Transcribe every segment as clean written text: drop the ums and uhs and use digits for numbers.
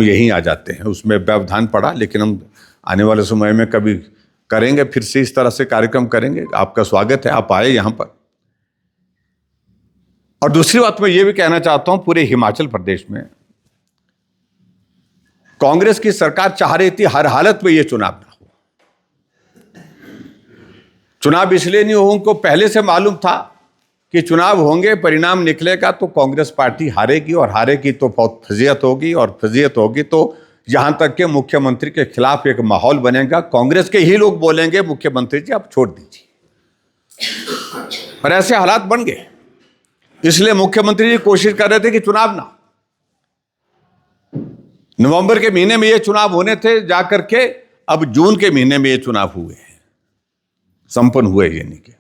यहीं आ जाते हैं, उसमें व्यवधान पड़ा, लेकिन हम आने वाले समय में कभी करेंगे, फिर से इस तरह से कार्यक्रम करेंगे। आपका स्वागत है, आप आए यहाँ पर। और दूसरी बात मैं ये भी कहना चाहता हूं, पूरे हिमाचल प्रदेश में कांग्रेस की सरकार चाह रही थी हर हालत में ये चुनाव ना हो। चुनाव इसलिए नहीं हो, उनको पहले से मालूम था कि चुनाव होंगे, परिणाम निकलेगा तो कांग्रेस पार्टी हारेगी, और हारेगी तो बहुत फजीयत होगी, और फजीयत होगी तो यहां तक के मुख्यमंत्री के खिलाफ एक माहौल बनेगा। कांग्रेस के ही लोग बोलेंगे मुख्यमंत्री जी आप छोड़ दीजिए, और ऐसे हालात बन गए। इसलिए मुख्यमंत्री जी कोशिश कर रहे थे कि चुनाव ना, नवंबर के महीने में ये चुनाव होने थे, जाकर के अब जून के महीने में ये चुनाव हुए हैं, संपन्न हुए। यानी कि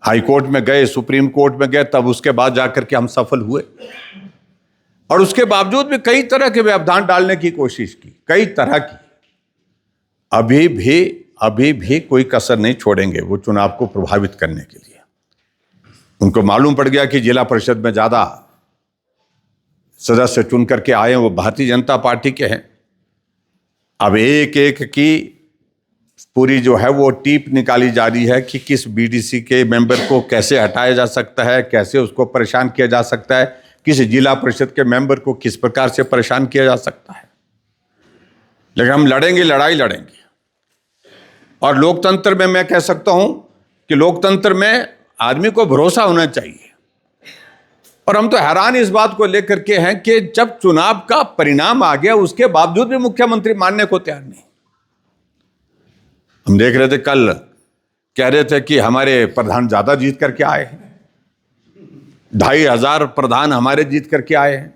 हाई कोर्ट में गए, सुप्रीम कोर्ट में गए, तब उसके बाद जाकर के हम सफल हुए। और उसके बावजूद भी कई तरह के व्यवधान डालने की कोशिश की, कई तरह की। अभी भी कोई कसर नहीं छोड़ेंगे वो चुनाव को प्रभावित करने के लिए। उनको मालूम पड़ गया कि जिला परिषद में ज्यादा सदस्य चुन करके आए वो भारतीय जनता पार्टी के हैं। अब एक एक की पूरी जो है वो टीप निकाली जा रही है कि किस बीडीसी के मेंबर को कैसे हटाया जा सकता है, कैसे उसको परेशान किया जा सकता है, किस जिला परिषद के मेंबर को किस प्रकार से परेशान किया जा सकता है। लेकिन हम लड़ेंगे, लड़ाई लड़ेंगे। और लोकतंत्र में मैं कह सकता हूं कि लोकतंत्र में आदमी को भरोसा होना चाहिए। और हम तो हैरान इस बात को लेकर के हैं कि जब चुनाव का परिणाम आ गया, उसके बावजूद भी मुख्यमंत्री मानने को तैयार नहीं। हम देख रहे थे, कल कह रहे थे कि हमारे प्रधान ज्यादा जीत करके आए हैं, 2500 प्रधान हमारे जीत करके आए हैं।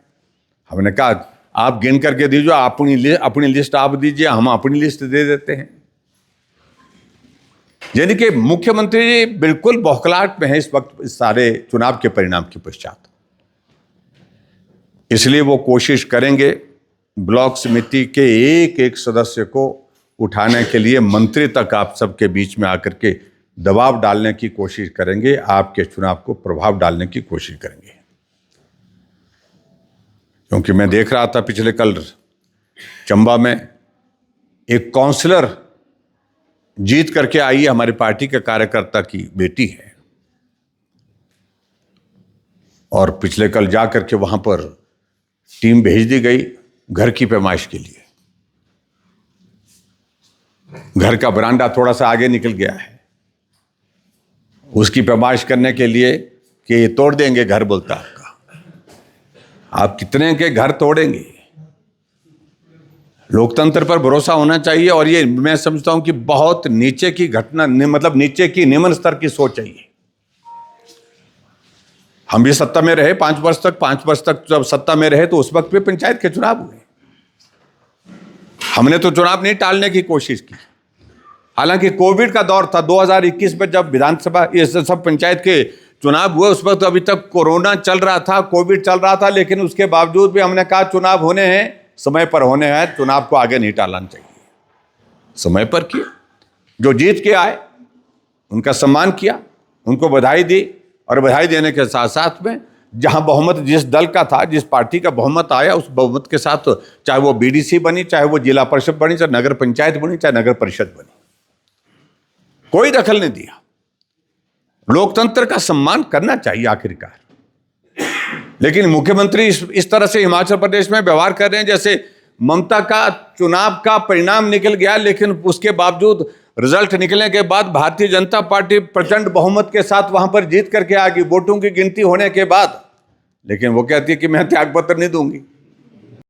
हमने कहा आप गिन करके दीजिए, अपनी लिस्ट आप दीजिए, हम अपनी लिस्ट दे देते हैं। यानी कि मुख्यमंत्री जी बिल्कुल बौखलाहट में है इस वक्त, इस सारे चुनाव के परिणाम के पश्चात। इसलिए वो कोशिश करेंगे ब्लॉक समिति के एक एक सदस्य को उठाने के लिए मंत्री तक आप सबके बीच में आकर के दबाव डालने की कोशिश करेंगे, आपके चुनाव को प्रभाव डालने की कोशिश करेंगे। क्योंकि मैं देख रहा था पिछले कल चंबा में एक काउंसलर जीत करके आई है, हमारी पार्टी के कार्यकर्ता की बेटी है, और पिछले कल जा करके वहां पर टीम भेज दी गई घर की पैमाइश के लिए। घर का बरामदा थोड़ा सा आगे निकल गया है, उसकी पैमाइश करने के लिए कि ये तोड़ देंगे घर, बोलता आपका। आप कितने के घर तोड़ेंगे? लोकतंत्र पर भरोसा होना चाहिए। और ये मैं समझता हूं कि बहुत नीचे की घटना, मतलब नीचे की निम्न स्तर की सोच चाहिए। हम भी सत्ता में रहे 5 वर्ष तक जब सत्ता में रहे तो उस वक्त भी पंचायत के चुनाव हुए। हमने तो चुनाव नहीं टालने की कोशिश की। हालांकि कोविड का दौर था 2021 में, जब विधानसभा ये सब पंचायत के चुनाव हुए, उस वक्त अभी तक कोरोना चल रहा था, कोविड चल रहा था, लेकिन उसके बावजूद भी हमने कहा चुनाव होने हैं, समय पर होने हैं, चुनाव को आगे नहीं टालना चाहिए। समय पर किया, जो जीत के आए उनका सम्मान किया, उनको बधाई दी, और बधाई देने के साथ साथ में जहां बहुमत जिस दल का था, जिस पार्टी का बहुमत आया, उस बहुमत के साथ चाहे वो बीडीसी बनी, चाहे वो जिला परिषद बनी, चाहे नगर पंचायत बनी, चाहे नगर परिषद बनी, कोई दखल नहीं दिया। लोकतंत्र का सम्मान करना चाहिए आखिरकार। लेकिन मुख्यमंत्री इस तरह से हिमाचल प्रदेश में व्यवहार कर रहे हैं जैसे ममता का चुनाव का परिणाम निकल गया, लेकिन उसके बावजूद रिजल्ट निकलने के बाद भारतीय जनता पार्टी प्रचंड बहुमत के साथ वहां पर जीत करके आ गई, वोटों की गिनती होने के बाद। लेकिन वो कहती है कि मैं त्यागपत्र नहीं दूंगी।